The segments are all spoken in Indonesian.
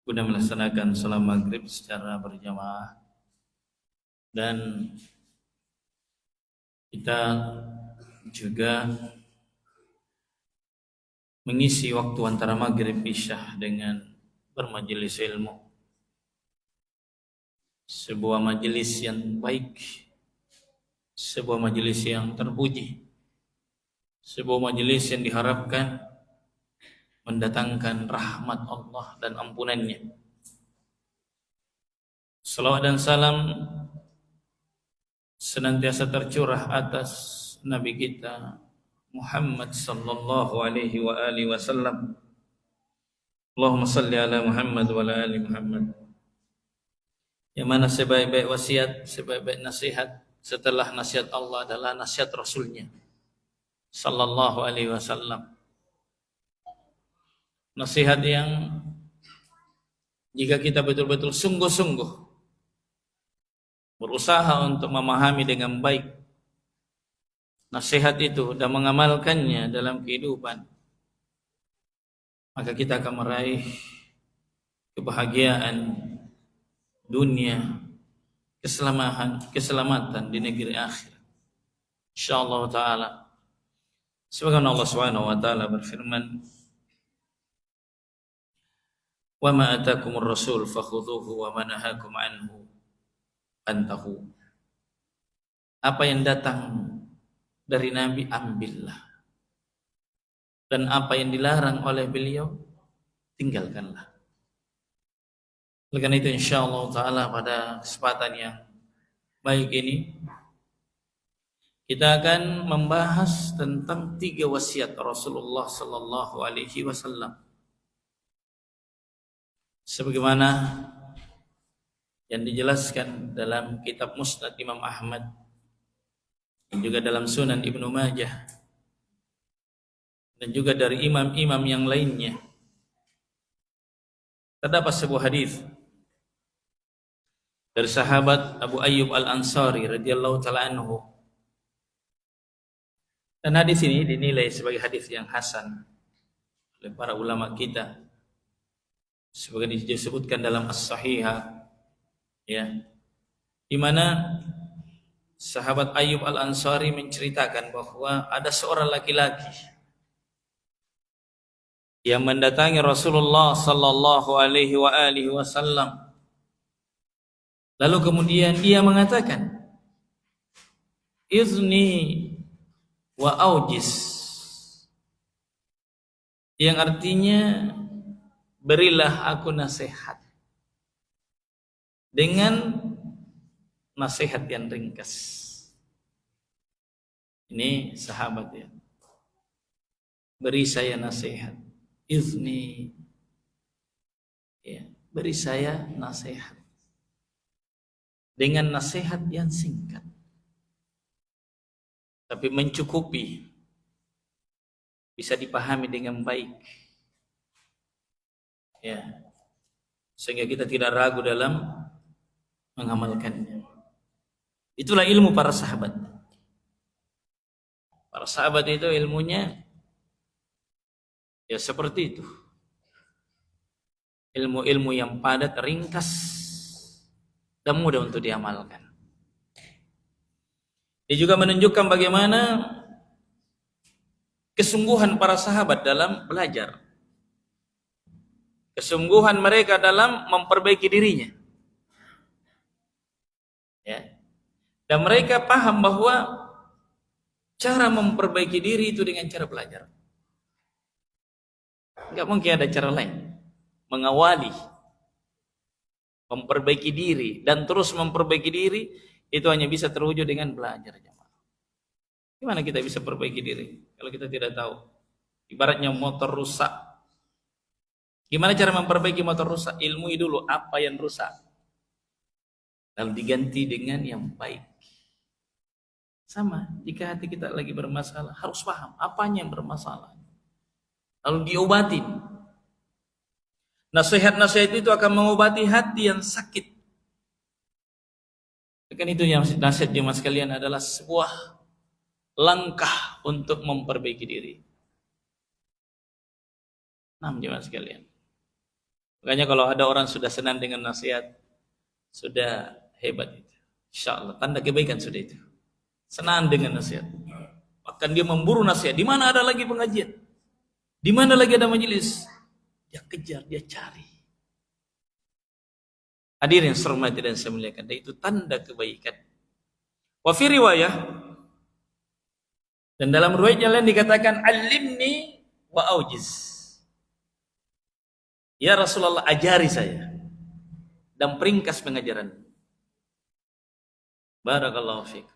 guna melaksanakan salat maghrib secara berjamaah, dan kita juga mengisi waktu antara maghrib isya dengan bermajelis ilmu, sebuah majelis yang baik, sebuah majelis yang terpuji, sebuah majelis yang diharapkan mendatangkan rahmat Allah dan ampunannya. Salawat dan salam senantiasa tercurah atas Nabi kita Muhammad sallallahu alaihi wa alihi wasallam. Allahumma salli ala Muhammad wa ala ali Muhammad. Yang mana sebaik-baik wasiat, sebaik-baik nasihat setelah nasihat Allah adalah nasihat Rasulnya sallallahu alaihi wasallam. Nasihat yang jika kita betul-betul sungguh-sungguh berusaha untuk memahami dengan baik nasihat itu dan mengamalkannya dalam kehidupan, maka kita akan meraih kebahagiaan dunia, keselamatan di negeri akhir, insyaallah taala. Sebagaimana Allah Subhanahu wa taala berfirman, "Wa ma atakumur rasul fakhudhuhu wa ma nahakum anhu fantahu." Apa yang datang dari Nabi ambillah, dan apa yang dilarang oleh beliau tinggalkanlah. Oleh karena itu insyaallah taala pada kesempatan yang baik ini kita akan membahas tentang 3 wasiat Rasulullah sallallahu alaihi wasallam, sebagaimana yang dijelaskan dalam kitab Musnad Imam Ahmad dan juga dalam Sunan Ibnu Majah dan juga dari imam-imam yang lainnya. Terdapat sebuah hadis dari sahabat Abu Ayyub Al-Ansari radhiyallahu taala anhu, dan hadis ini dinilai sebagai hadis yang hasan oleh para ulama kita, sebagai disebutkan dalam As-Sahihah, ya, di mana sahabat Ayyub Al-Ansari menceritakan bahwa ada seorang laki-laki yang mendatangi Rasulullah sallallahu alaihi wa alihi wasallam. Lalu kemudian dia mengatakan, "Izni wa aujis," yang artinya berilah aku nasihat dengan nasihat yang ringkas. Ini sahabat ya, beri saya nasihat. Izni, ya, beri saya nasihat dengan nasihat yang singkat tapi mencukupi, bisa dipahami dengan baik, ya, sehingga kita tidak ragu dalam mengamalkannya. Itulah ilmu para sahabat. Para sahabat itu ilmunya ya seperti itu. Ilmu-ilmu yang padat, ringkas, dan mudah untuk diamalkan. Dia juga menunjukkan bagaimana kesungguhan para sahabat dalam belajar, kesungguhan mereka dalam memperbaiki dirinya, ya. Dan mereka paham bahwa cara memperbaiki diri itu dengan cara belajar. Enggak mungkin ada cara lain. Mengawali, memperbaiki diri dan terus memperbaiki diri itu hanya bisa terwujud dengan belajar, jemaah. Gimana kita bisa perbaiki diri kalau kita tidak tahu? Ibaratnya motor rusak. Gimana cara memperbaiki motor rusak? Ilmui dulu apa yang rusak, lalu diganti dengan yang baik. Sama, jika hati kita lagi bermasalah, harus paham apanya yang bermasalah, lalu diobatin. Nasihat-nasihat itu akan mengobati hati yang sakit. Kan itu yang nasihat jemaah sekalian adalah sebuah langkah untuk memperbaiki diri. Jemaah sekalian, Makanya kalau ada orang sudah senang dengan nasihat, sudah hebat itu. Insya Allah, tanda kebaikan sudah itu. Senang dengan nasihat. Bahkan dia memburu nasihat. Di mana ada lagi pengajian? Di mana lagi ada majelis? Dia kejar, dia cari. Hadirin hormati dan saya muliakan. Dan itu tanda kebaikan. Wa fi riwayah, dan dalam riwayat yang lain dikatakan, alimni wa aujiz. Ya Rasulullah, ajari saya dan peringkas pengajaran. Barakallahu fiik.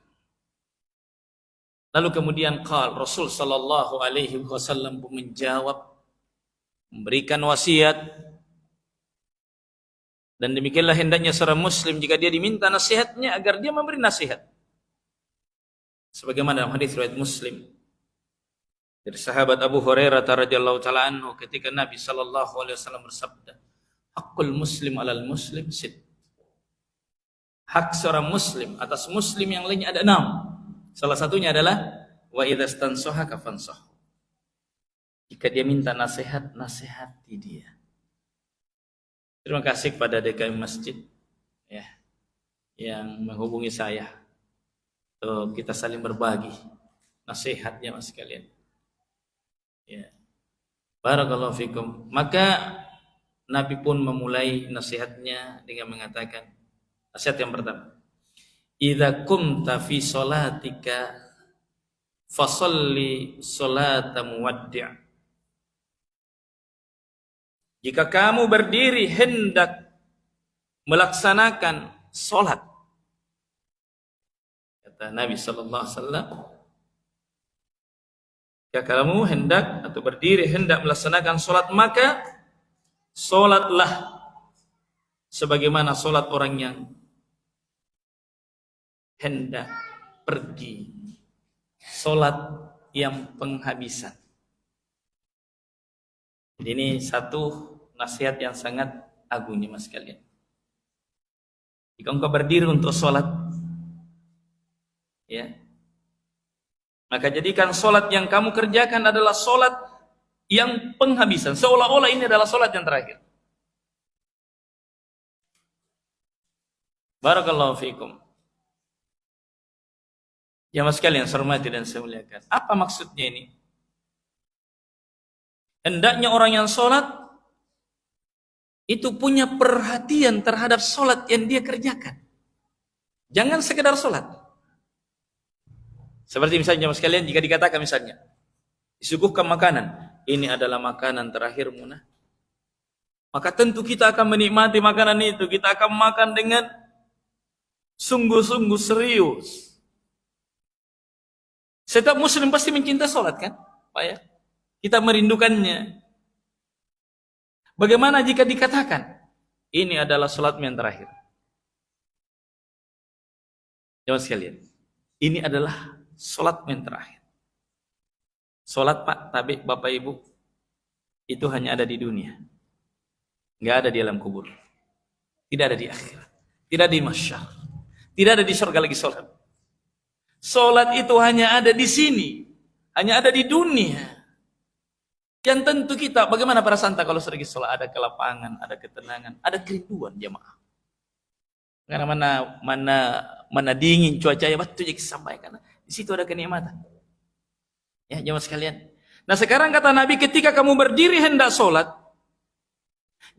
Lalu kemudian Rasul sallallahu alaihi wasallam pun menjawab, memberikan wasiat. Dan demikianlah hendaknya seorang muslim jika dia diminta nasihatnya agar dia memberi nasihat. Sebagaimana dalam hadis riwayat Muslim dari sahabat Abu Hurairah radhiyallahu taala anhu, ketika Nabi sallallahu alaihi wasallam bersabda, "Haqqul muslim 'alal muslim sit." Hak seorang muslim atas muslim yang lainnya ada 6. Salah satunya adalah wa idzastansaha fansah. Jika dia minta nasihat, nasihati dia. Terima kasih kepada DKM Masjid ya, yang menghubungi saya. Kita saling berbagi nasihatnya mas sekalian. Ya. Barakallahu fikum. Maka Nabi pun memulai nasihatnya dengan mengatakan, nasihat yang pertama, idza kumta fi sholatika fasalli sholata muwaddi'. Jika kamu berdiri hendak melaksanakan sholat, kata Nabi sallallahu alaihi wasallam, jika kamu hendak atau berdiri hendak melaksanakan sholat, maka sholatlah sebagaimana sholat orang yang hendak pergi, sholat yang penghabisan. Jadi ini satu nasihat yang sangat agung ya mas sekalian. Jika engkau berdiri untuk sholat, ya, maka jadikan sholat yang kamu kerjakan adalah sholat yang penghabisan, seolah-olah ini adalah sholat yang terakhir. Barakallahu fiikum. Ya mas sekalian, saya hormati dan saya muliakan. Apa maksudnya ini? Hendaknya orang yang sholat itu punya perhatian terhadap sholat yang dia kerjakan. Jangan sekedar sholat. Seperti misalnya mas sekalian, jika dikatakan misalnya disuguhkan makanan, ini adalah makanan terakhirmu, nah, maka tentu kita akan menikmati makanan itu. Kita akan makan dengan sungguh-sungguh serius. Setiap muslim pasti mencintai sholat kan, Pak ya? Kita merindukannya. Bagaimana jika dikatakan ini adalah sholatmu yang terakhir? Jemaah sekalian, ini adalah sholatmu yang terakhir. Sholat Pak, tapi Bapak Ibu, itu hanya ada di dunia, nggak ada di alam kubur, tidak ada di akhirat, tidak ada di mahsyar, tidak ada di surga lagi sholat. Sholat itu hanya ada di sini, hanya ada di dunia. Yang tentu kita, bagaimana perasaan kalau sedang sholat, ada kelapangan, ada ketenangan, ada kerinduan jemaah. Karena mana dingin cuacanya, betul yang disampaikan. Di situ ada kenikmatan. Ya jemaah sekalian. Nah sekarang kata Nabi, ketika kamu berdiri hendak sholat,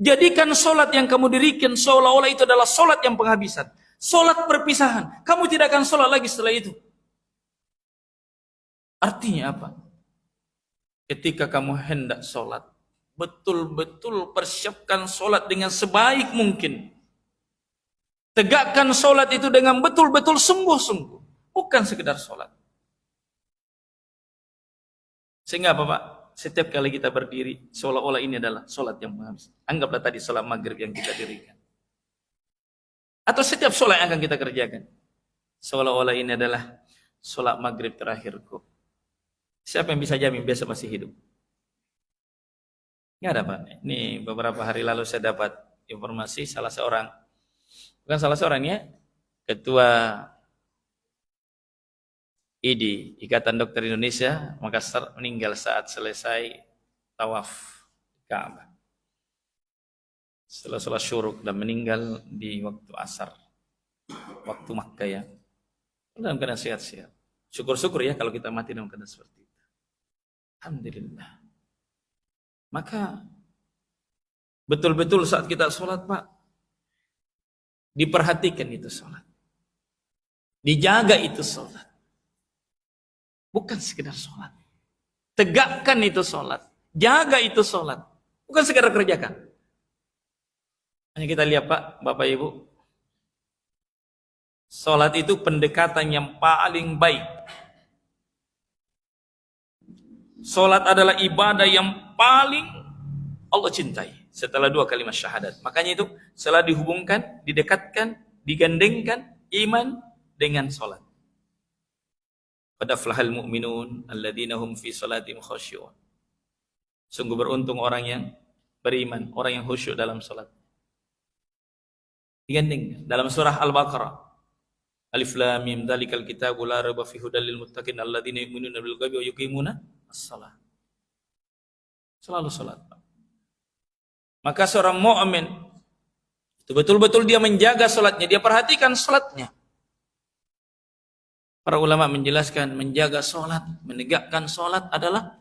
jadikan sholat yang kamu dirikan seolah-olah itu adalah sholat yang penghabisan, sholat perpisahan. Kamu tidak akan sholat lagi setelah itu. Artinya apa? Ketika kamu hendak sholat, betul-betul persiapkan sholat dengan sebaik mungkin. Tegakkan sholat itu dengan betul-betul sungguh-sungguh, bukan sekedar sholat. Sehingga apa Pak? Setiap kali kita berdiri, seolah-olah ini adalah sholat yang penghabis. Anggaplah tadi sholat maghrib yang kita dirikan. Atau setiap sholat yang akan kita kerjakan, seolah-olah ini adalah sholat maghrib terakhirku. Siapa yang bisa jamin besok masih hidup? Nggak ada Pak. Ini beberapa hari lalu saya dapat informasi bukan salah seorang ya, Ketua IDI, Ikatan Dokter Indonesia Makassar, meninggal saat selesai tawaf Ka'bah. setelah sholat syuruk dan meninggal di waktu asar, waktu Makkah ya, dalam keadaan sehat-sehat. Syukur-syukur ya kalau kita mati dalam keadaan seperti itu. Alhamdulillah. Maka betul-betul saat kita sholat Pak, diperhatikan itu sholat, dijaga itu sholat, bukan sekedar sholat. Tegakkan itu sholat, jaga itu sholat, bukan sekedar kerjakan. Hanya kita lihat Pak, Bapak Ibu, sholat itu pendekatan yang paling baik. Sholat adalah ibadah yang paling Allah cintai setelah 2 kalimat syahadat. Makanya itu selalu dihubungkan, didekatkan, digandengkan iman dengan sholat. Qad aflahal mu'minun alladzina hum fi sholatihim khashi'un. Sungguh beruntung orang yang beriman, orang yang khusyuk dalam sholat. Digandeng dalam surah Al-Baqarah. Alif Lam Mim dzalikal kitabu la raiba fihi hudal lil muttaqin alladzina yu'minuna bil ghaibi wa yuqimuna as-shalah. Selalu salat. Maka seorang mukmin itu betul-betul dia menjaga salatnya, dia perhatikan salatnya. Para ulama menjelaskan menjaga salat, menegakkan salat adalah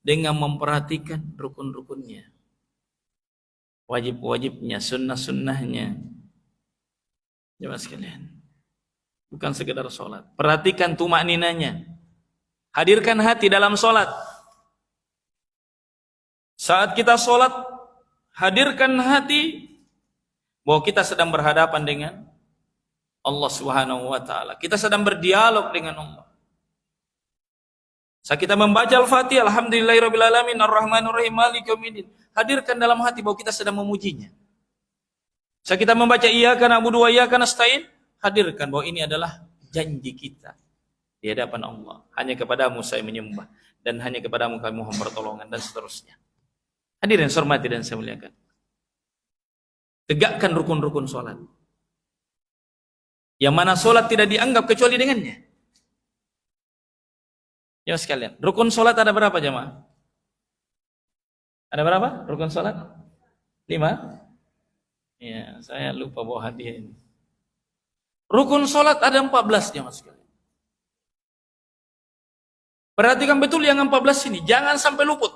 dengan memperhatikan rukun-rukunnya, wajib-wajibnya, sunnah-sunnahnya. Jemaah sekalian, bukan sekedar sholat. Perhatikan tumakninanya. Hadirkan hati dalam sholat. Saat kita sholat, hadirkan hati bahwa kita sedang berhadapan dengan Allah Subhanahu wa taala. Kita sedang berdialog dengan Allah. Saat kita membaca Al-Fatihah, alhamdulillahirabbil alamin arrahmanir rahim maliki yaumiddin, hadirkan dalam hati bahwa kita sedang memujinya. Saat kita membaca iyyaka na'budu wa iyyaka nasta'in, hadirkan bahwa ini adalah janji kita di hadapan Allah. Hanya kepadamu saya menyembah dan hanya kepadamu kami mohon pertolongan dan seterusnya. Hadirin saya hormati dan saya muliakan. Tegakkan rukun-rukun sholat. Yang mana sholat tidak dianggap kecuali dengannya. Ya sekalian, rukun sholat ada berapa jemaah? Ada berapa rukun sholat? 5? Ya, saya lupa bawa hadiah ini. Rukun sholat ada 14 jemaah sekalian. Perhatikan betul yang 14 ini, jangan sampai luput.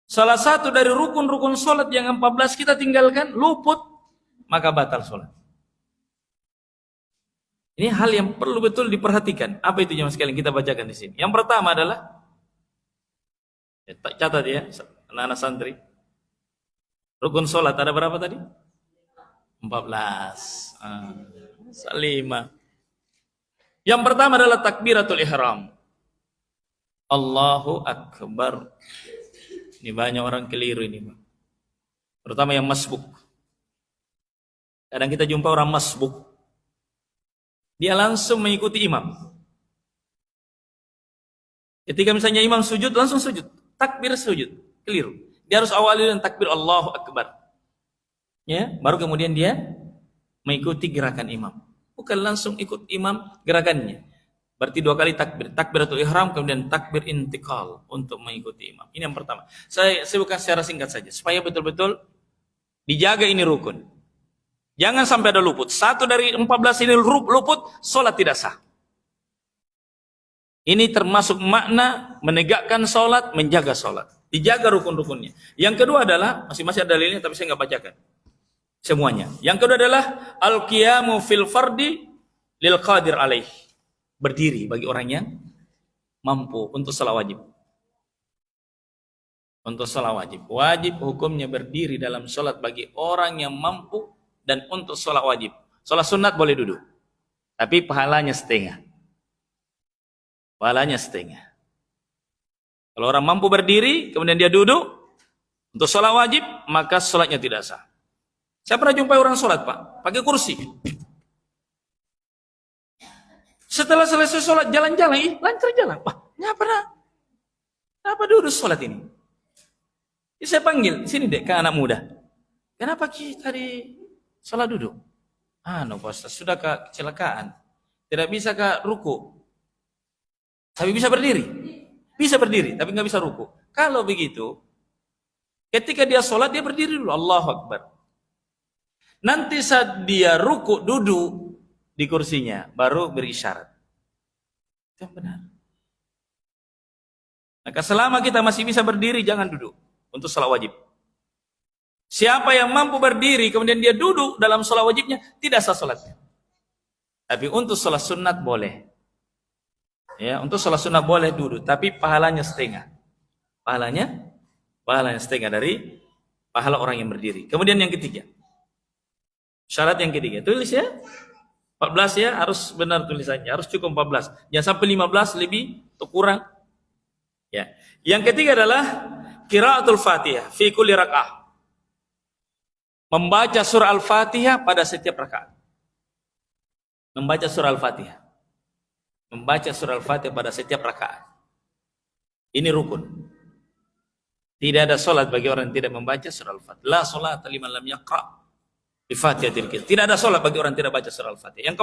Salah satu dari rukun-rukun sholat yang 14 kita tinggalkan, luput, maka batal sholat. Ini hal yang perlu betul diperhatikan. Apa itu jemaah sekalian, kita bacakan di sini. Yang pertama adalah, catat ya, anak-anak santri. Rukun sholat ada berapa tadi? 14. 5. Yang pertama adalah takbiratul ihram. Allahu Akbar. Ini banyak orang keliru ini, Pak. Terutama yang masbuk. Kadang kita jumpa orang masbuk. Dia langsung mengikuti imam. Ketika misalnya imam sujud, langsung sujud. Takbir sujud. Keliru. Dia harus awali dengan takbir Allahu Akbar. Ya, baru kemudian dia mengikuti gerakan imam. Bukan langsung ikut imam gerakannya. Berarti 2 kali takbir. Takbiratul ihram, kemudian takbir intikal untuk mengikuti imam. Ini yang pertama. Saya bukan secara singkat saja. Supaya betul-betul dijaga ini rukun. Jangan sampai ada luput. 1 dari 14 ini luput, sholat tidak sah. Ini termasuk makna menegakkan sholat, menjaga sholat. Dijaga rukun-rukunnya. Yang kedua adalah, masing-masing ada dalilnya tapi saya nggak bacakan semuanya. Yang kedua adalah al-qiyamu fil fardi lil qadir alaih. Berdiri bagi orang yang mampu untuk salat wajib. Untuk salat wajib. Wajib hukumnya berdiri dalam salat bagi orang yang mampu dan untuk salat wajib. Salat sunat boleh duduk. Tapi pahalanya setengah. Pahalanya setengah. Kalau orang mampu berdiri, kemudian dia duduk untuk sholat wajib, maka sholatnya tidak sah. Saya pernah jumpai orang sholat, Pak, pakai kursi. Setelah selesai sholat, jalan-jalan, lancar jalan. Wah, kenapa duduk sholat ini? Saya panggil, sini dek, ke anak muda. Kenapa kita di sholat duduk? Pak Ustaz, sudah kecelakaan. Tidak bisa ke ruku. Tapi bisa berdiri. Bisa berdiri, tapi nggak bisa ruku. Kalau begitu, Ketika dia sholat, dia berdiri dulu, Allahu Akbar. Nanti saat dia ruku, duduk di kursinya, baru berisyarat. Itu yang benar. Maka selama kita masih bisa berdiri, jangan duduk untuk sholat wajib. Siapa yang mampu berdiri, kemudian dia duduk dalam sholat wajibnya, tidak sah sholatnya. Tapi untuk sholat sunat boleh. Ya, untuk sholat sunat boleh duduk, tapi pahalanya setengah. Pahalanya setengah dari pahala orang yang berdiri. Kemudian yang ketiga, syarat yang ketiga, tulis ya, 14 ya, harus benar tulisannya, harus cukup 14. Jangan sampai 15 lebih atau kurang. Ya. Yang ketiga adalah qiraatul Fatihah fi kulli raka'ah. Membaca surah Al-Fatihah pada setiap rakaat. Membaca surah Al-Fatihah. Membaca surah Al-Fatihah pada setiap rakaat. Ini rukun. Tidak ada salat bagi orang yang tidak membaca surah Al-Fatihah. La salata liman lam yaqra' bi Fatihatil Kitab. Tidak ada salat bagi orang yang tidak baca surah Al-Fatihah. Yang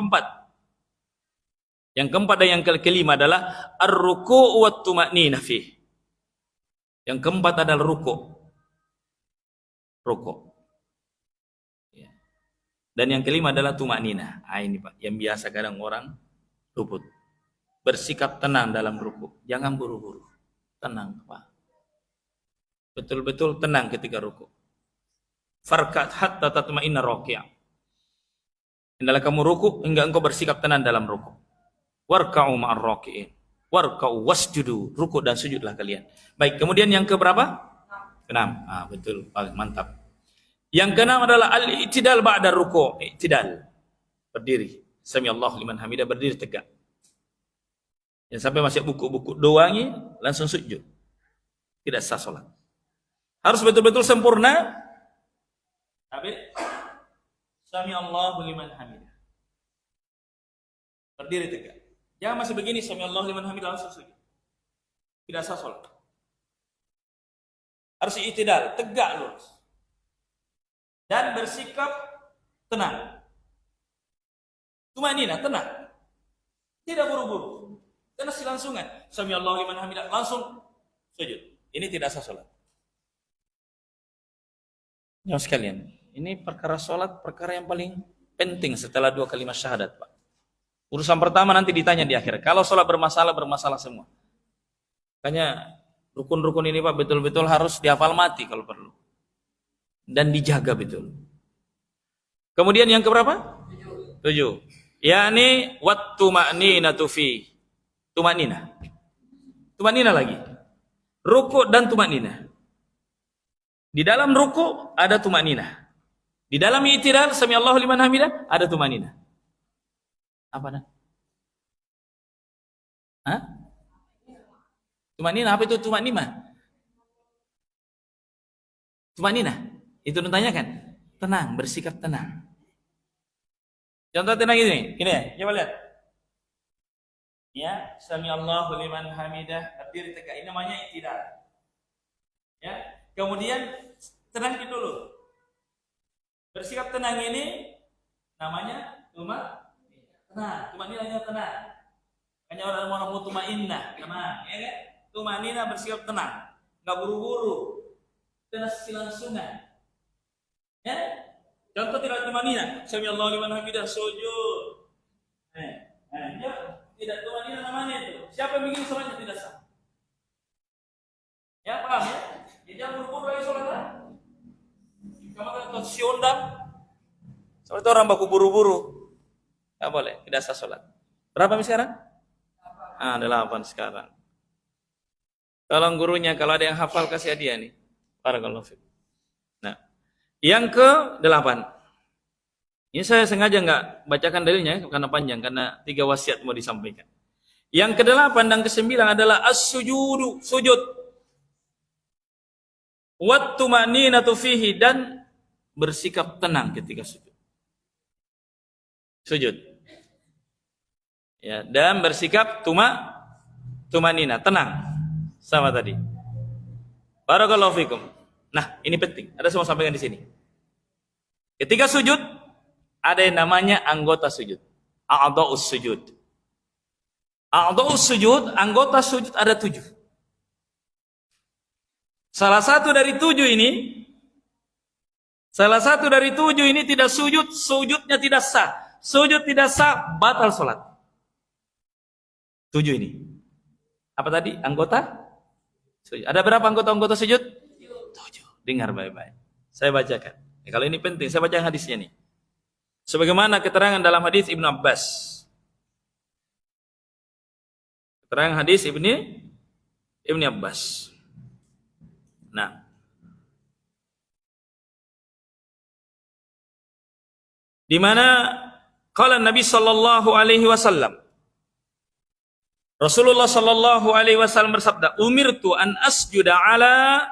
keempat dan yang kelima adalah ar-ruku' wat tuma'ninah fih. Yang keempat adalah ruku'. Ya. Dan yang kelima adalah tuma'ninah. Ini Pak, yang biasa kadang orang luput. Bersikap tenang dalam ruku'. Jangan buru-buru. Tenang, Pak. Betul-betul tenang ketika ruku'. Farkat hatta tatma'inna raki'ah. Hendaklah kamu ruku' hingga engkau bersikap tenang dalam ruku'. Warka'u ma'ar raki'in. Warka'u wasjudu. Ruku' dan sujudlah kalian. Baik, kemudian yang keberapa? 6. Betul, mantap. Yang keenam adalah al-i'tidal ba'da ruku'. I'tidal. Berdiri. Sami Allahu liman hamidah, berdiri tegak. Yang sampai masih buku-buku doangi langsung sujud. Tidak sah salat. Harus betul-betul sempurna. Habis Sami Allahu liman hamidah. Berdiri tegak. Jangan masih begini Sami Allahu liman hamidah langsung sujud. Tidak sah salat. Harus i'tidal, tegak lurus. Dan bersikap tenang. Tumanina, tenang. Tidak buru-buru. Karena silangsungan. Sami Allahu liman hamidah langsung sujud. Ini tidak sah salat. Ya sekalian, ini perkara salat perkara yang paling penting setelah 2 kalimat syahadat, Pak. Urusan pertama nanti ditanya di akhir. Kalau salat bermasalah semua. Makanya rukun-rukun ini Pak betul-betul harus dihafal mati kalau perlu. Dan dijaga betul. Kemudian yang keberapa? 7. Yani wat tuma'ninatu fi. Tumanina lagi. Ruku dan tumanina. Di dalam ruku ada tumanina. Di dalam i'tidal sami Allahu liman hamidah ada tumanina. Apa dah? Tumanina apa itu tumanina? Tumanina. Itu ditanyakan. Tenang, bersikap tenang. Contoh tenang ini ya, coba lihat. Ya, sami Allahu liman hamidah, berdiri tegak. Ini namanya i'tidal. Ya, kemudian tenang dulu. Bersikap tenang ini namanya tenang. Tumanina tenang. Hanya orang-orang mutmainnah, tenang, ya kan? Tumanina bersikap tenang, enggak buru-buru. Tenang silangsungan. Ya? Contoh tidak tumanina, sami Allahu liman hamidah sujud. Ya. Tidak tumanina namanya itu. Siapa yang bikin sholatnya tidak sah. Ya paham ya? Jangan buru-buru lagi sholatnya. Kamu kan siondak. Soalnya itu orang baku buru-buru. Tidak boleh, tidak sah sholat. Berapa sekarang? 8 sekarang. Tolong gurunya kalau ada yang hafal kasih hadiah nih. Barakallahu fiik. Nah, yang ke-8. Ini saya sengaja nggak bacakan dalilnya karena panjang, karena 3 wasiat mau disampaikan. Yang ke-8 dan ke-9 adalah as-sujudu, sujud. Wat tuma'ninatu fihi, dan bersikap tenang ketika sujud. Sujud. Ya, dan bersikap tumanina, tenang. Sama tadi. Barakallahu fikum. Nah, ini penting. Ada semua sampaikan di sini. Ketika sujud ada yang namanya anggota sujud. A'dha'us sujud. A'dha'us sujud, anggota sujud ada 7. Salah satu dari tujuh ini tidak sujud, sujudnya tidak sah. Sujud tidak sah, batal sholat. 7 ini. Apa tadi? Anggota? Sujud. Ada berapa anggota sujud? 7. Dengar baik-baik. Saya bacakan. Kalau ini penting, saya baca hadisnya nih. Sebagaimana keterangan dalam hadis Ibnu Abbas. Keterangan hadis Ibnu Abbas. Nah, di mana qala Nabi sallallahu alaihi wasallam, Rasulullah sallallahu alaihi wasallam bersabda, "Umirtu an asjuda ala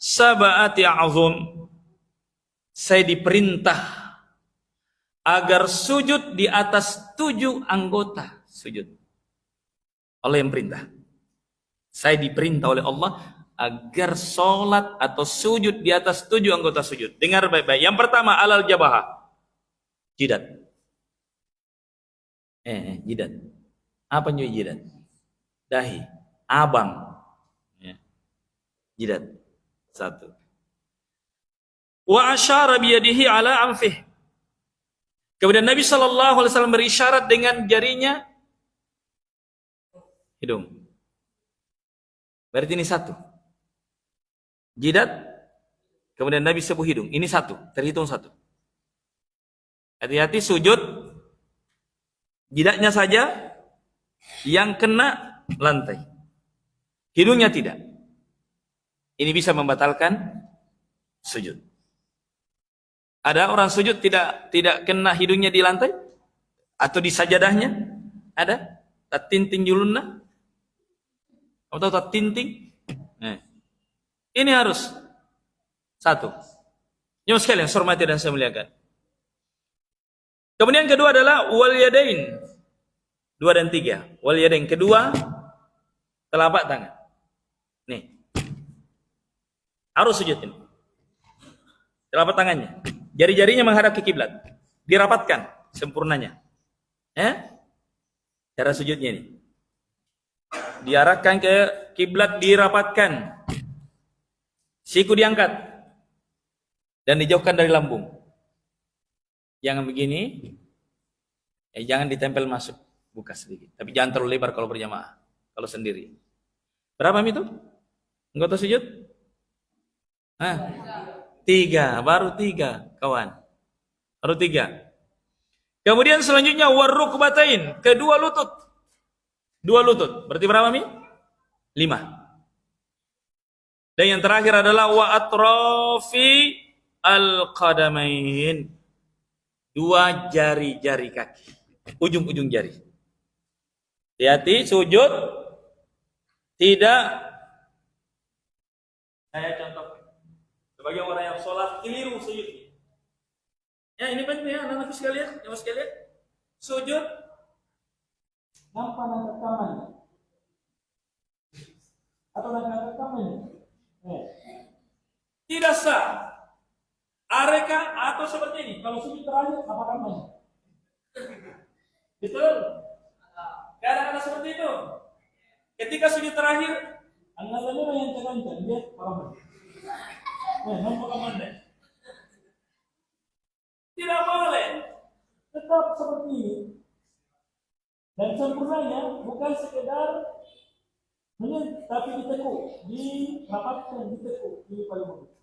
sab'ati a'zum." Saya diperintah agar sujud di atas 7 anggota sujud. Allah yang perintah. Saya diperintah oleh Allah agar sholat atau sujud di atas 7 anggota sujud. Dengar baik-baik. Yang pertama, alal jabahah. Jidat. Jidat. Apa nyui jidat? Dahi. Abang. Jidat. 1. Wa asyara biyadihi ala anfih. Kemudian Nabi SAW berisyarat dengan jarinya hidung. Berarti ini 1. Jidat. Kemudian Nabi sebut hidung. Ini 1. Terhitung 1. Hati-hati sujud. Jidatnya saja yang kena lantai. Hidungnya tidak. Ini bisa membatalkan sujud. Ada orang sujud tidak kena hidungnya di lantai atau di sajadahnya? Ada? Tatinting julunna? Atau tatinting? Ini harus 1. Nyawa sekalian, hormati dan saya muliakan. Kemudian kedua adalah wal yadain. 2 dan 3. Wal yadain. Kedua, telapak tangan. Nih. Harus sujud ini. Telapak tangannya. Jari-jarinya menghadap ke kiblat. Dirapatkan sempurnanya. Cara sujudnya ini. Diarahkan ke kiblat, dirapatkan. Siku diangkat. Dan dijauhkan dari lambung. Jangan begini. Jangan ditempel masuk. Buka sedikit. Tapi jangan terlalu lebar kalau berjamaah. Kalau sendiri. Berapa itu? Anggota sujud? 3, baru 3, kawan. Baru 3. Kemudian selanjutnya warrukbatain, kedua lutut. 2 lutut. Berarti berapa, Mi? 5. Dan yang terakhir adalah wa atrafi al-qadamain. 2 jari-jari kaki. Ujung-ujung jari. Hati-hati sujud tidak, saya contoh. Sebagai orang yang sholat keliru sujud. Ya ini penting ya anak-anak sekalian, jemaah sekalian. Sujud nampak angkat tangannya. Atau angkat tangannya. Tidak sah. Areka atau seperti ini. Kalau sujud terakhir apa tangannya? Betul? Kadang-kadang seperti itu. Ketika sujud terakhir, anggapannya yang terangkan dia orang. Nampak aman. Tidak boleh. Tetap seperti ini. Dan sempurnanya bukan sekedar tapi ditekuk, dirapatkan, ditekuk, ini paling bagus.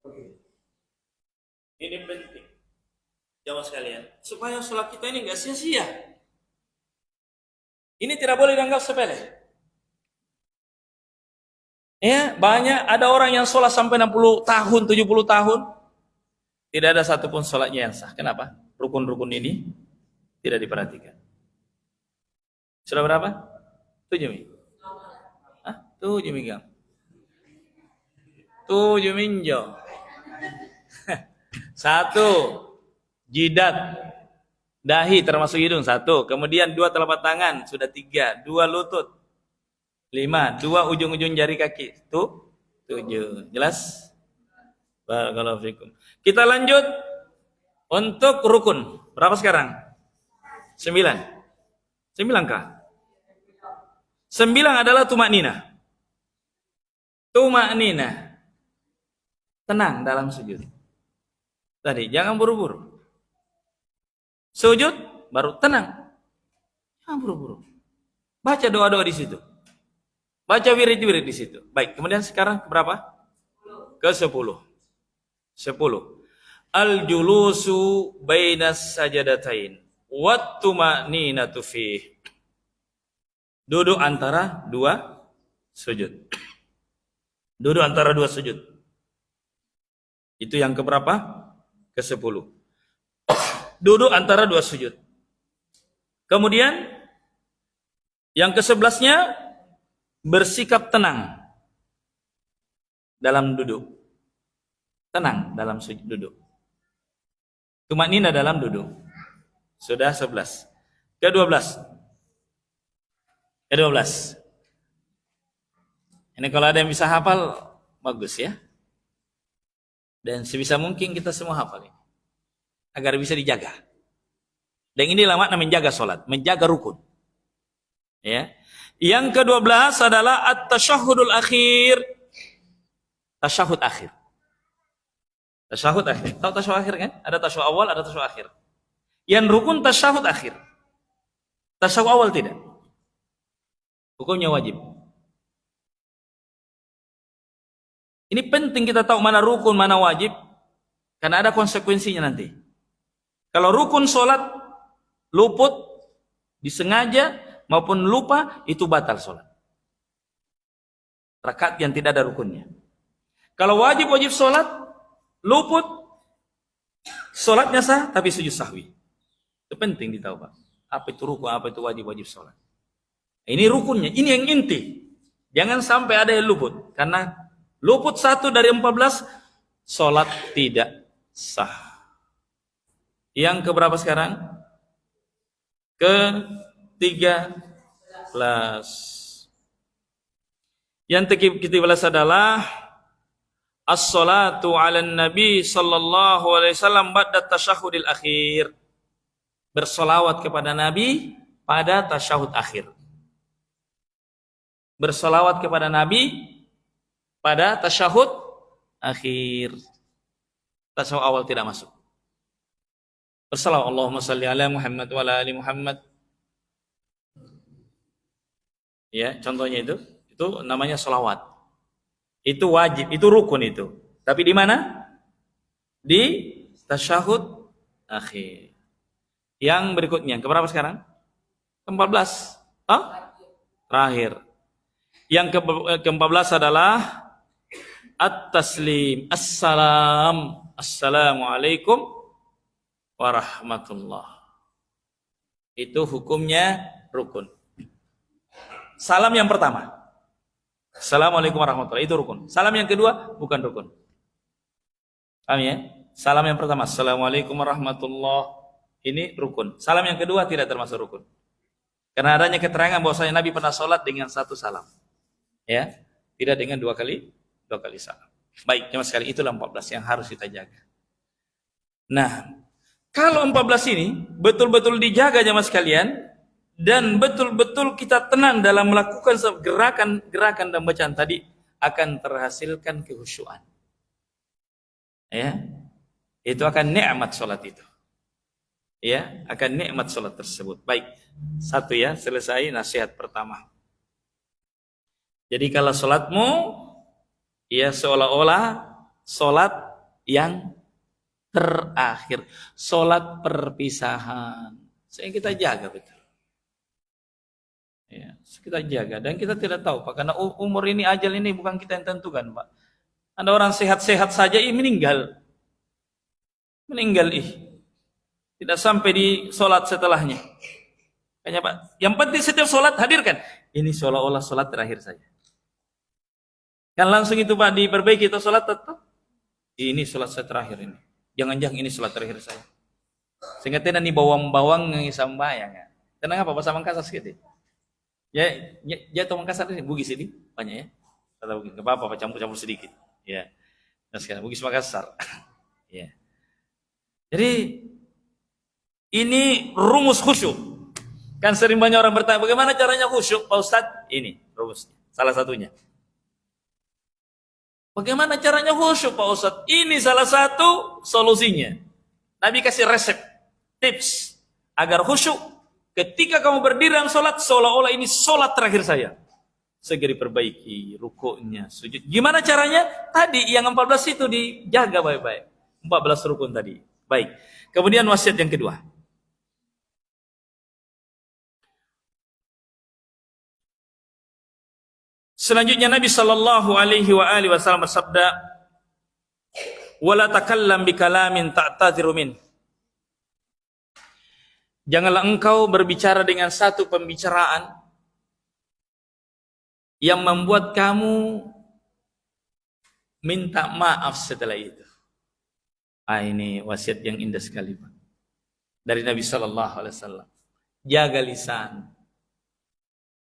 Oke. Ini penting, jamaah sekalian, supaya sholat kita ini nggak sia-sia. Ini tidak boleh dianggap sepele. Ya, banyak ada orang yang sholat sampai 60 tahun, 70 tahun, tidak ada satupun sholatnya yang sah. Kenapa? Rukun-rukun ini tidak diperhatikan. Sudah berapa? 7 minggu. 7 minggu. 7 minggu. 1 jidat, dahi termasuk hidung 1. Kemudian 2 telapak tangan sudah 3. 2 lutut 5. 2 ujung-ujung jari kaki 7. Jelas? Barakallahu fikum. Kita lanjut untuk rukun. Berapa sekarang? 9. 9 kah? 9 adalah tumakninah. Tuma'nina, tenang dalam sujud. Tadi jangan buru-buru. Sujud baru tenang. Jangan buru-buru. Baca doa-doa di situ. Baca wirid-wirid di situ. Baik, kemudian sekarang berapa? Ke-10. 10. Al-julusu bainas sajadatain wat tuma'ninatu fih. Duduk antara dua sujud. Duduk antara dua sujud. Itu yang keberapa? Ke-10. Duduk antara dua sujud. Kemudian yang ke-11-nya bersikap tenang dalam duduk. Tenang dalam sujud duduk. Tumanina dalam duduk. Sudah 11. Ke-12. Ke-12. Ini kalau ada yang bisa hafal, bagus ya. Dan sebisa mungkin kita semua hafal ini. Agar bisa dijaga. Dan inilah makna menjaga sholat. Menjaga rukun. Ya. Yang ke-12 adalah at-tasyahudul akhir. Tasyahud akhir. Tasyahud akhir. Tahu tasyahud akhir kan? Ada tasyahud awal, ada tasyahud akhir. Yang rukun tasyahud akhir. Tasyahud awal tidak. Hukumnya wajib. Ini penting kita tahu mana rukun, mana wajib. Karena ada konsekuensinya nanti. Kalau rukun sholat luput, disengaja maupun lupa, itu batal sholat. Rakaat yang tidak ada rukunnya. Kalau wajib sholat, luput, sholatnya sah, tapi sujud sahwi. Itu penting ditahu Pak. Apa itu rukun, apa itu wajib sholat. Ini rukunnya, ini yang inti. Jangan sampai ada yang luput. Karena luput 1 dari 14, sholat tidak sah. Yang keberapa sekarang? Ke-13. Yang ke-13 adalah as-salatu 'alan nabi sallallahu alaihi wasallam ba'da tasyahhudil akhir. Bersolawat kepada Nabi pada tasyahud akhir. Bersolawat kepada Nabi pada tasyahud akhir. Tasyahud awal tidak masuk. Bersalawat Allahumma salli ala Muhammad wa ala ali Muhammad. Ya, contohnya itu namanya selawat. Itu wajib, itu rukun itu. Tapi di mana? Di tasyahud akhir. Yang berikutnya, keberapa sekarang? Ke-14. Terakhir. Yang ke-14 adalah at-taslim. Assalamualaikum warahmatullah. Itu hukumnya rukun. Salam yang pertama. Assalamualaikum warahmatullahi, itu rukun. Salam yang kedua bukan rukun. Paham ya? Salam yang pertama, Assalamualaikum warahmatullahi, ini rukun. Salam yang kedua tidak termasuk rukun. Karena adanya keterangan bahwasanya Nabi pernah sholat dengan satu salam. Ya, tidak dengan dua kali salam. Baik, jemaah sekalian, itulah 14 yang harus kita jaga. Nah, kalau 14 ini betul-betul dijaga jemaah sekalian, dan betul-betul kita tenang dalam melakukan gerakan dan bacaan tadi, akan terhasilkan kehusyuan. Ya, itu akan nikmat sholat itu. Ya, akan nikmat sholat tersebut. Baik, satu ya, selesai nasihat pertama. Jadi kalau sholatmu, ya seolah-olah sholat yang terakhir, sholat perpisahan. Sehingga kita jaga betul. Ya, kita jaga, dan kita tidak tahu Pak, karena umur ini, ajal ini bukan kita yang tentukan Pak. Ada orang sehat-sehat saja meninggal. Tidak sampai di sholat setelahnya. Kayaknya Pak, yang penting setiap sholat hadirkan. Ini seolah-olah sholat terakhir saja. Kan langsung itu Pak diperbaiki itu sholat tetap. Ini sholat saya terakhir ini. Jangan-jangan ini sholat terakhir saya. Sehingga tidak nih bawang-bawang yang sambayang. Tenang apa bahasa Mangkasar sedikit. Ya to Mangkasar ini bugis ini banyak ya. Kata bugis, enggak apa-apa campur-campur sedikit. Ya. Nah sekarang bugis Makassar. Ya. Jadi ini rumus khusyuk. Kan sering banyak orang bertanya, bagaimana caranya khusyuk Pak Ustadz? Ini rumusnya, salah satunya. Bagaimana caranya khusyuk Pak Ustadz? Ini salah satu solusinya. Nabi kasih resep, tips agar khusyuk. Ketika kamu berdiri dalam sholat, seolah-olah ini sholat terakhir saya. Segera perbaiki rukuknya, sujud. Gimana caranya? Tadi yang 14 itu dijaga baik-baik. 14 rukun tadi. Baik. Kemudian wasiat yang kedua. Selanjutnya Nabi sallallahu alaihi wasallam bersabda, "Wala takallam bikalamin ta'tadhiru min." Janganlah engkau berbicara dengan satu pembicaraan yang membuat kamu minta maaf setelah itu. Ini wasiat yang indah sekali, Pak. Dari Nabi sallallahu alaihi wasallam. Jaga lisan.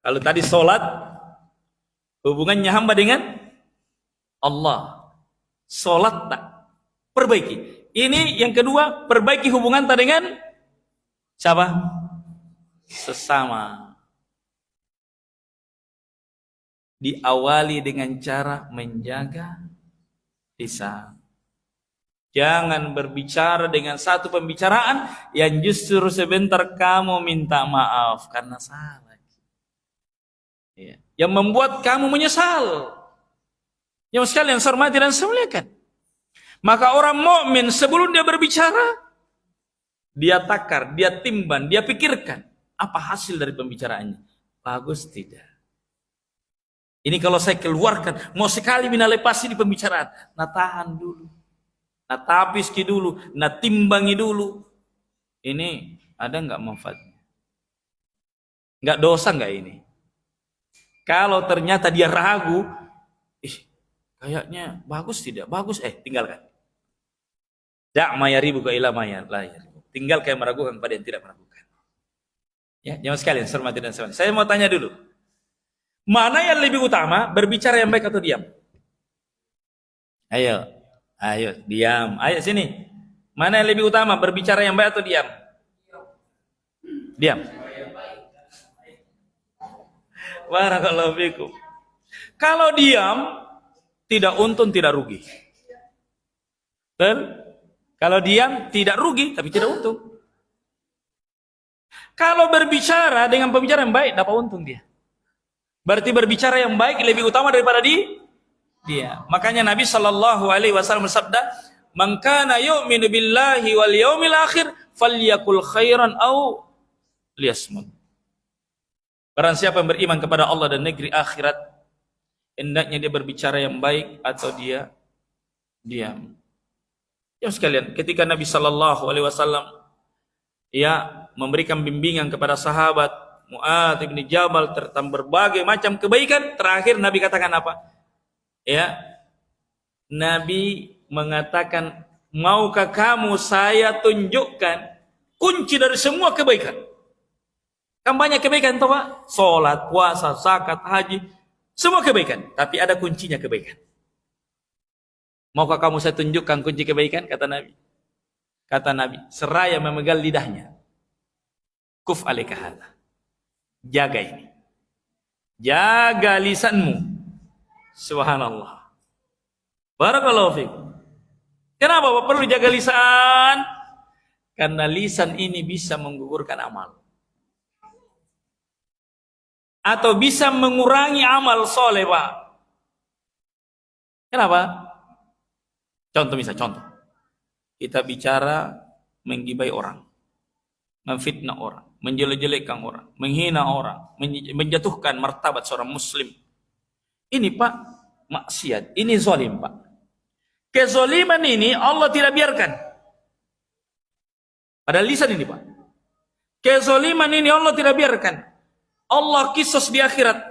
Kalau tadi salat, hubungannya hamba dengan Allah. Salat tak perbaiki. Ini yang kedua, perbaiki hubungan tak dengan siapa? Sesama. Diawali dengan cara menjaga lisan. Jangan berbicara dengan satu pembicaraan yang justru sebentar kamu minta maaf karena salah. Ya. Yang membuat kamu menyesal. Yang sekalian saya hormati dan saya muliakan. Maka orang mukmin sebelum dia berbicara, dia takar, dia timbang, dia pikirkan apa hasil dari pembicaraannya. Bagus tidak? Ini kalau saya keluarkan, mau sekali mina lepasi di pembicaraan. Nah tahan dulu. Nah tapiski dulu. Nah timbangi dulu. Ini ada nggak manfaatnya? Nggak dosa nggak ini? Kalau ternyata dia ragu, kayaknya bagus tidak? Bagus, tinggalkan. Da' ma yaribuka ila ma la yaribu. Tinggalkan yang meragukan kepada yang tidak meragukan. Ya, jangan sekalian, hormati dan saya. Saya mau tanya dulu. Mana yang lebih utama, berbicara yang baik atau diam? Ayo, diam. Ayo sini. Mana yang lebih utama, berbicara yang baik atau diam? Diam. Barakallahu fikum. Kalau diam, tidak untung, tidak rugi. Betul? Kalau diam, tidak rugi, tapi tidak untung. Kalau berbicara dengan pembicaraan yang baik, dapat untung dia. Berarti berbicara yang baik lebih utama daripada dia. Makanya Nabi sallallahu alaihi wasallam bersabda, "Man kana yu'minu billahi wal yaumil akhir falyakul khairan aw liyasmut." Barang siapa yang beriman kepada Allah dan negeri akhirat, hendaknya dia berbicara yang baik atau dia diam. Ya sekalian, ketika Nabi sallallahu alaihi wasallam memberikan bimbingan kepada sahabat Mu'adz bin Jabal tentang berbagai macam kebaikan, terakhir Nabi katakan apa? Nabi mengatakan, maukah kamu saya tunjukkan kunci dari semua kebaikan? Kan banyak kebaikan toh Pak? Salat, puasa, zakat, haji, semua kebaikan, tapi ada kuncinya kebaikan. Maukah kamu saya tunjukkan kunci kebaikan? Kata Nabi. Kata Nabi, seraya memegang lidahnya. Kuf alaika hadza. Jaga ini. Jaga lisanmu. Subhanallah. Barakallahu fikum. Kenapa Bapak perlu jaga lisan? Karena lisan ini bisa menggugurkan amal. Atau bisa mengurangi amal soleh, Pak. Kenapa? Contoh. Kita bicara menggibai orang. Memfitnah orang, menjelek-jelekkan orang, menghina orang, menjatuhkan martabat seorang muslim. Ini Pak, maksiat. Ini zalim Pak. Kezaliman ini Allah tidak biarkan. Pada lisan ini Pak. Kezaliman ini Allah tidak biarkan. Allah kisos di akhirat.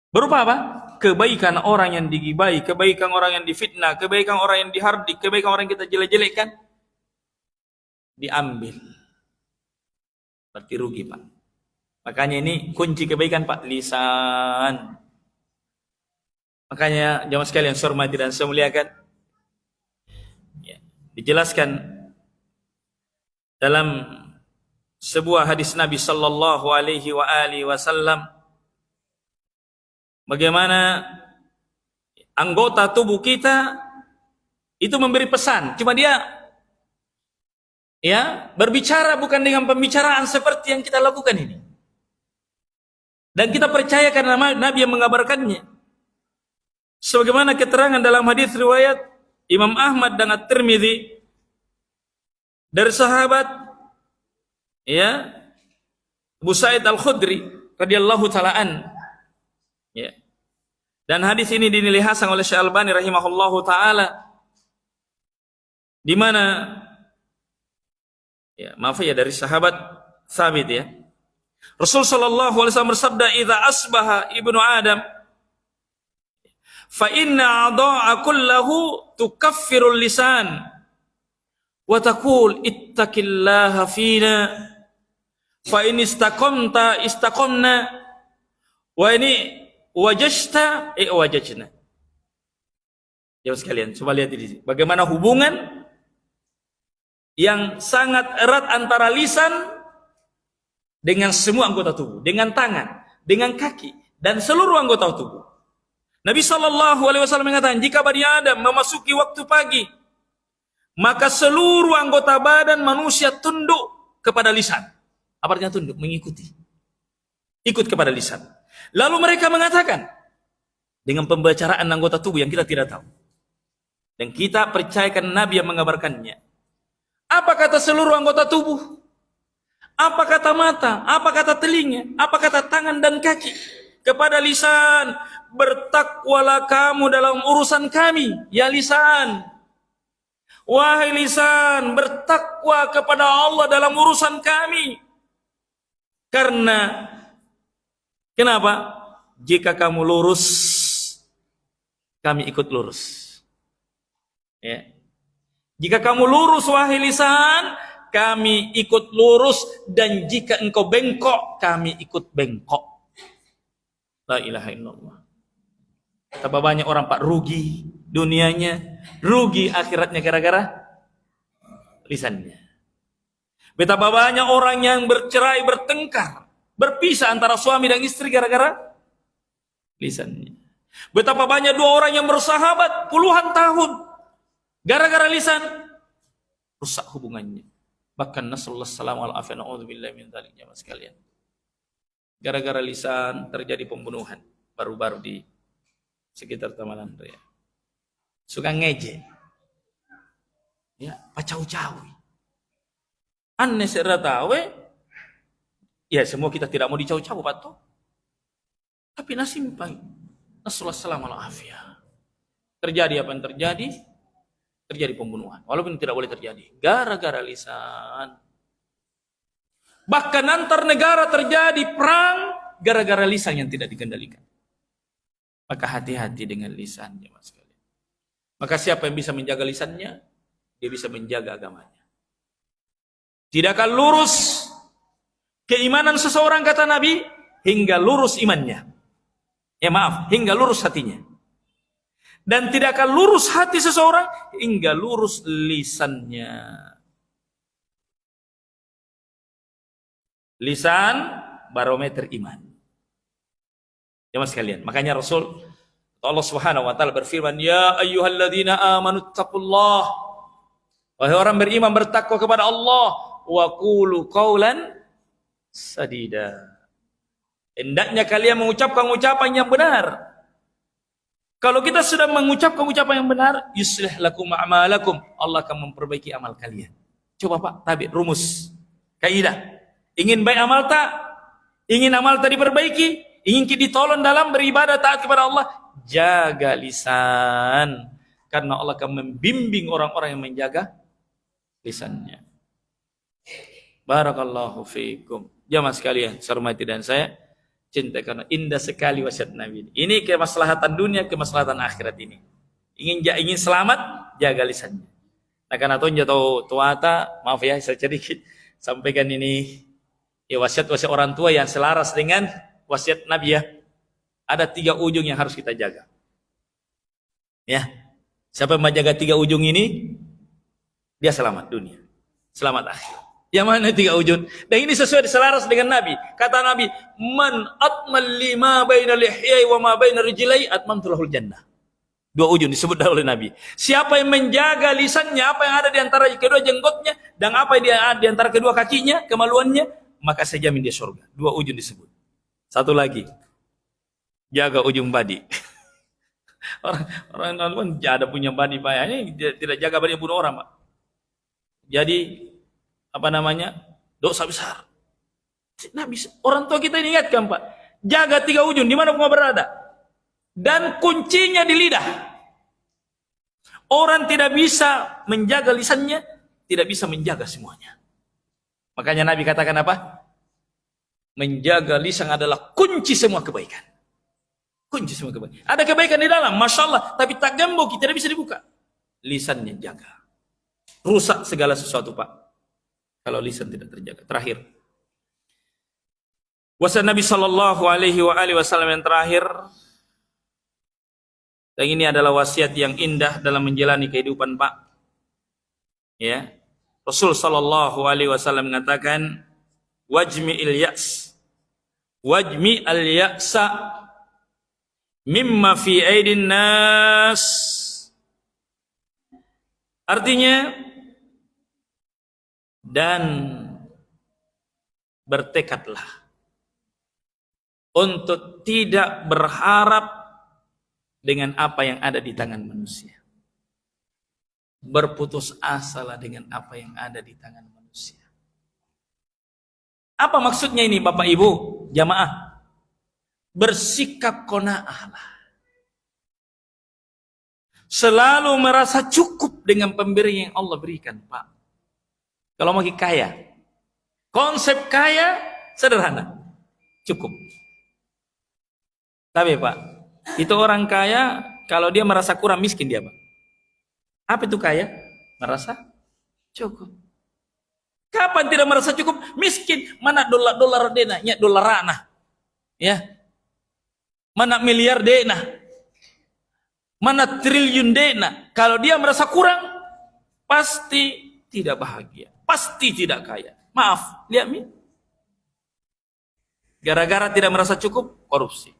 Berupa apa? Kebaikan orang yang digibai, kebaikan orang yang difitnah, kebaikan orang yang dihardik, kebaikan orang yang kita jelek-jelekkan, diambil. Berarti rugi Pak. Makanya ini kunci kebaikan Pak, lisan. Makanya jamaah sekalian saya hormati dan saya muliakan, dijelaskan dalam sebuah hadis Nabi sallallahu alaihi wasallam bagaimana anggota tubuh kita itu memberi pesan. Cuma dia ya berbicara bukan dengan pembicaraan seperti yang kita lakukan ini. Dan kita percaya karena Nabi yang mengabarkannya. Sebagaimana keterangan dalam hadis riwayat Imam Ahmad dan At-Tirmidzi dari sahabat ya Abu Sa'id Al-Khudri radhiyallahu taala an. Ya. Dan hadis ini dinilai hasan oleh Syekh Albani rahimahullahu taala, di mana ya maaf ya dari sahabat Thabit ya. Rasul sallallahu alaihi wasallam bersabda, "Idza asbaha ibnu Adam fa inna a'dha'a kullahu tukaffirul lisan wa taqul ittaqillaha fina fa in istaqamta istaqamna wa ini wajajta wajajna." Jawab sekalian, coba lihat di sini. Bagaimana hubungan yang sangat erat antara lisan dengan semua anggota tubuh, dengan tangan, dengan kaki, dan seluruh anggota tubuh. Nabi SAW mengatakan, jika Bani Adam memasuki waktu pagi, maka seluruh anggota badan manusia tunduk kepada lisan. Apa artinya tunduk? Mengikuti. Ikut kepada lisan. Lalu mereka mengatakan, dengan pembicaraan anggota tubuh yang kita tidak tahu. Dan kita percayakan Nabi yang mengabarkannya. Apa kata seluruh anggota tubuh? Apa kata mata? Apa kata telinga? Apa kata tangan dan kaki? Kepada lisan, bertakwalah kamu dalam urusan kami, ya lisan. Wahai lisan, bertakwa kepada Allah dalam urusan kami. Karena, kenapa? Jika kamu lurus, kami ikut lurus. Ya. Jika kamu lurus, wahai lisan, kami ikut lurus, dan jika engkau bengkok, kami ikut bengkok. La ilaha illallah. Betapa banyak orang pak rugi dunianya, rugi akhiratnya gara-gara lisannya. Betapa banyak orang yang bercerai, bertengkar, berpisah antara suami dan istri gara-gara lisannya. Betapa banyak dua orang yang bersahabat puluhan tahun, gara-gara lisan rusak hubungannya. Bahkan nasallallahu alaihi wasallam na'udzubillahi min dzalik jamaah sekalian. Gara-gara lisan terjadi pembunuhan baru-baru di sekitar Tamalan Raya. Suka ngeje. Ya, pacau-cawi. Anne seratawe. Ya, semua kita tidak mau dicau-cau, Pak toh. Tapi nasimpai. Nasallallahu alaihi wasallam. Terjadi apa yang terjadi? Terjadi pembunuhan, walaupun tidak boleh terjadi gara-gara lisan. Bahkan antar negara terjadi perang gara-gara lisan yang tidak dikendalikan. Maka hati-hati dengan lisannya, Mas sekalian. Maka siapa yang bisa menjaga lisannya, dia bisa menjaga agamanya. Tidak akan lurus keimanan seseorang, kata Nabi, hingga lurus imannya. Ya maaf, hingga lurus hatinya. Dan tidak akan lurus hati seseorang hingga lurus lisannya. Lisan barometer iman. Ya mas sekalian, makanya Rasul Allah Subhanahu wa taala berfirman, "Ya ayyuhalladzina amanu taqullah." Wahai orang beriman, bertakwa kepada Allah, wa qulu qaulan sadida. Hendaknya kalian mengucapkan ucapan yang benar. Kalau kita sudah mengucapkan ucapan yang benar, yuslih lakum a'malakum, Allah akan memperbaiki amal kalian. Coba Pak, tabik rumus, kaidah. Ingin baik amal tak? Ingin amal tak diperbaiki? Ingin kita ditolong dalam beribadah taat kepada Allah? Jaga lisan. Karena Allah akan membimbing orang-orang yang menjaga lisannya. Barakallahu fiikum. Jamaah sekalian, saya hormati dan saya cinta, karena indah sekali wasiat Nabi. Ini kemaslahatan dunia, kemaslahatan akhirat ini. Ingin selamat, jaga lisannya. Nah karena jatuh tuata, maaf ya saya sedikit sampaikan ini ya wasiat-wasiat orang tua yang selaras dengan wasiat Nabi ya. Ada 3 ujung yang harus kita jaga. Ya, siapa yang menjaga 3 ujung ini, dia selamat dunia, selamat akhirat. Yang mana 3 ujung? Dan ini sesuai selaras dengan Nabi. Kata Nabi, "Man atmal lima baina lihyai wa ma baina rijlai atmamtu lahul jannah." Dua ujung disebut oleh Nabi. Siapa yang menjaga lisannya, apa yang ada di antara kedua jenggotnya, dan apa yang ada di antara kedua kakinya, kemaluannya, maka saya jamin dia surga. Dua ujung disebut. Satu lagi, jaga ujung badi. Orang ada punya badi Pak, ini tidak jaga badi bunuh orang Pak. Jadi apa namanya, dosa besar. Nabi, orang tua kita ini ingatkan Pak, jaga tiga ujung di mana pun berada. Dan kuncinya di lidah. Orang tidak bisa menjaga lisannya, tidak bisa menjaga semuanya. Makanya Nabi katakan apa? Menjaga lisan adalah kunci semua kebaikan. Kunci semua kebaikan. Ada kebaikan di dalam, Masya Allah, tapi tak gembok, tidak bisa dibuka. Lisannya jaga. Rusak segala sesuatu Pak, kalau lisan tidak terjaga. Terakhir, wasiat Nabi Sallallahu Alaihi Wasallam yang terakhir. Dan ini adalah wasiat yang indah dalam menjalani kehidupan Pak. Ya, Rasul Sallallahu Alaihi Wasallam mengatakan, wajmi al ya'sa mimma fi aidin nas. Artinya, dan bertekadlah untuk tidak berharap dengan apa yang ada di tangan manusia. Berputus asalah dengan apa yang ada di tangan manusia. Apa maksudnya ini Bapak Ibu jamaah? Bersikap qanaah lah. Selalu merasa cukup dengan pemberian yang Allah berikan Pak. Kalau mau kaya, konsep kaya sederhana, cukup. Tapi Pak, itu orang kaya, kalau dia merasa kurang, miskin dia Pak. Apa itu kaya? Merasa cukup. Kapan tidak merasa cukup? Miskin. Mana dolar dena, nya dolar anah. Ya. Mana miliar dena. Mana triliun dena. Kalau dia merasa kurang, pasti tidak bahagia. Pasti tidak kaya. Maaf, lihat mi. Gara-gara tidak merasa cukup, korupsi.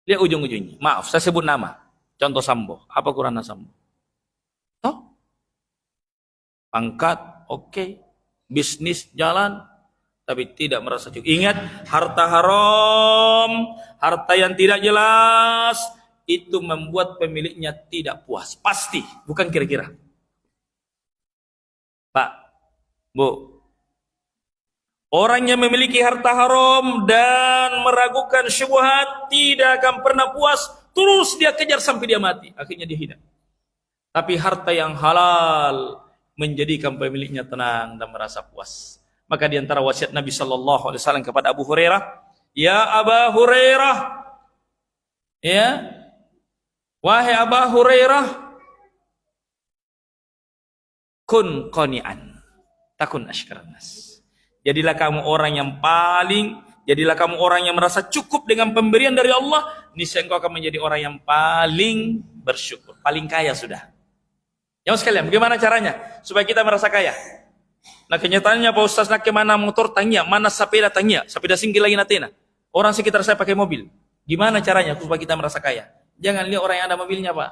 Lihat ujung-ujungnya. Maaf, saya sebut nama. Contoh Sambo. Apa kurangnya Sambo? Toh? Pangkat, oke. Bisnis jalan, tapi tidak merasa cukup. Ingat, harta haram, harta yang tidak jelas, itu membuat pemiliknya tidak puas. Pasti, bukan kira-kira. Pak, Bu, orang yang memiliki harta haram dan meragukan syubhat tidak akan pernah puas, terus dia kejar sampai dia mati, akhirnya dia hidup. Tapi harta yang halal menjadikan pemiliknya tenang dan merasa puas. Maka di antara wasiat Nabi Sallallahu Alaihi Wasallam kepada Abu Hurairah, ya Aba Hurairah, ya, wahai Aba Hurairah, kun qani'an, takun asykaran nas. Jadilah kamu orang yang merasa cukup dengan pemberian dari Allah, niscaya engkau akan menjadi orang yang paling bersyukur, paling kaya sudah. Yang sekalian, bagaimana caranya supaya kita merasa kaya? Nah kenyataannya Pak Ustaz, nak kemana motor tanya, mana sepeda tanya, sepeda singgih lagi natena. Orang sekitar saya pakai mobil. Gimana caranya supaya kita merasa kaya? Jangan lihat orang yang ada mobilnya Pak.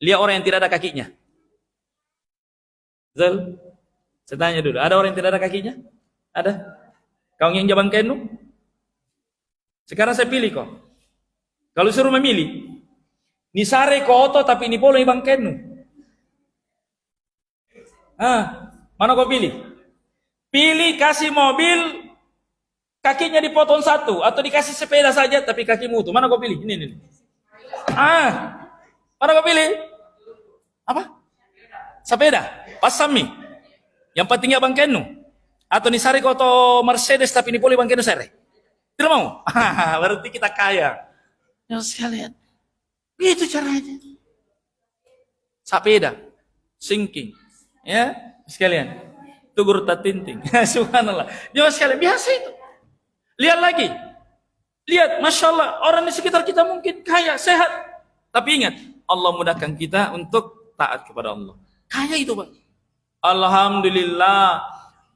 Lihat orang yang tidak ada kakinya. Zal, saya tanya dulu, ada orang yang tidak ada kakinya? Ada? Kau yang jabang kenu? Sekarang saya pilih kok. Kalau suruh memilih, ni sare ko oto tapi ni polo ibang kenu. Mana kau pilih? Pilih kasih mobil, kakinya dipotong satu, atau dikasih sepeda saja tapi kaki mutu. Mana kau pilih? Ini. Mana kau pilih? Apa? Sepeda. Pasami. Yang pentingnya bang kenu. Atau ni sare koto Mercedes tapi ni poli bang kenu sare. Tidak mau? Berarti kita kaya. Ya sekalian. Itu caranya. Sepeda. Sinking. Ya, sekalian. Tugur tatinting. Subhanallah. Ya sekalian, biasa itu. Lihat lagi. Lihat, Masya Allah, orang di sekitar kita mungkin kaya, sehat. Tapi ingat, Allah mudahkan kita untuk taat kepada Allah. Kaya itu Pak. Alhamdulillah,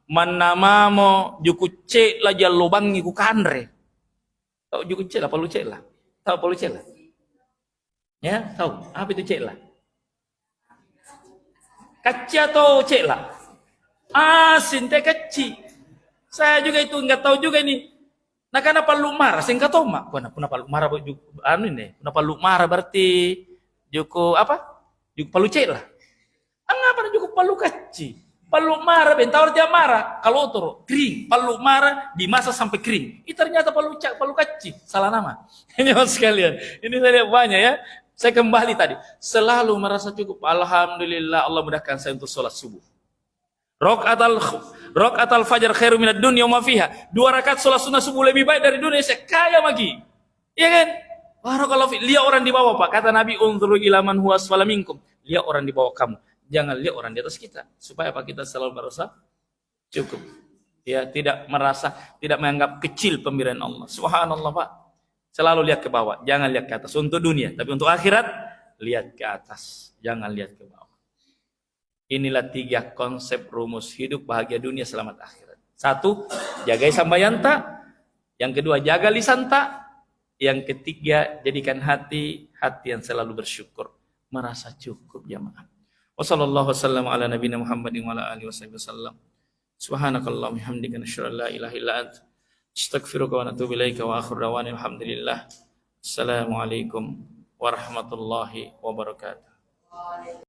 manamamo juku cek lah jalubang iku kanre. Tahu juku cek lah, palu cek lah. Tahu palu cek lah. Ya, tahu. Apa itu cekla? Kaci atau cekla? Asin teh kecil. Saya juga itu nggak tahu juga ini. Nah karena palu marah, saya nggak tahu mak. Kenapa palu marah? Anu ini, kenapa palu marah berarti Joko apa? Joko palu cek lah. Anggapan Joko palu kecil. Palu marah, bentar dia marah. Kalau otoro kering, palu marah dimasak sampai kering. Ini ternyata palu kecil, salah nama. Ini mas sekalian. Ini saya lihat banyak ya. Saya kembali tadi, selalu merasa cukup. Alhamdulillah Allah mudahkan saya untuk sholat subuh. Rakaat al-fajr khairu minad dunya wa ma fiha. 2 rakaat salat sunah subuh lebih baik dari dunia, saya kaya lagi. Iya kan? Barakallahu fi. Lihat orang di bawah, Pak. Kata Nabi, "Unzuru ila man huwa asfala minkum." Lihat orang di bawah kamu. Jangan lihat orang di atas kita. Supaya Pak kita selalu merasa cukup. Ya, tidak menganggap kecil pemberian Allah. Subhanallah, Pak. Selalu lihat ke bawah, jangan lihat ke atas untuk dunia, tapi untuk akhirat lihat ke atas, jangan lihat ke bawah. Inilah 3 konsep rumus hidup bahagia dunia selamat akhirat. 1, jagai sambayanta. Yang kedua, jaga lisanta. Yang ketiga, jadikan hati yang selalu bersyukur, merasa cukup jamaah. Wassallallahu wasallam ala nabiyina Muhammadin wa ala alihi wasallam. Subhanakallahumma hamdika nasyhadu an la ilaha illa anta astaghfiruka wa atubu ilaika wa akhiru da'wana alhamdulillah. Assalamualaikum warahmatullahi wabarakatuh.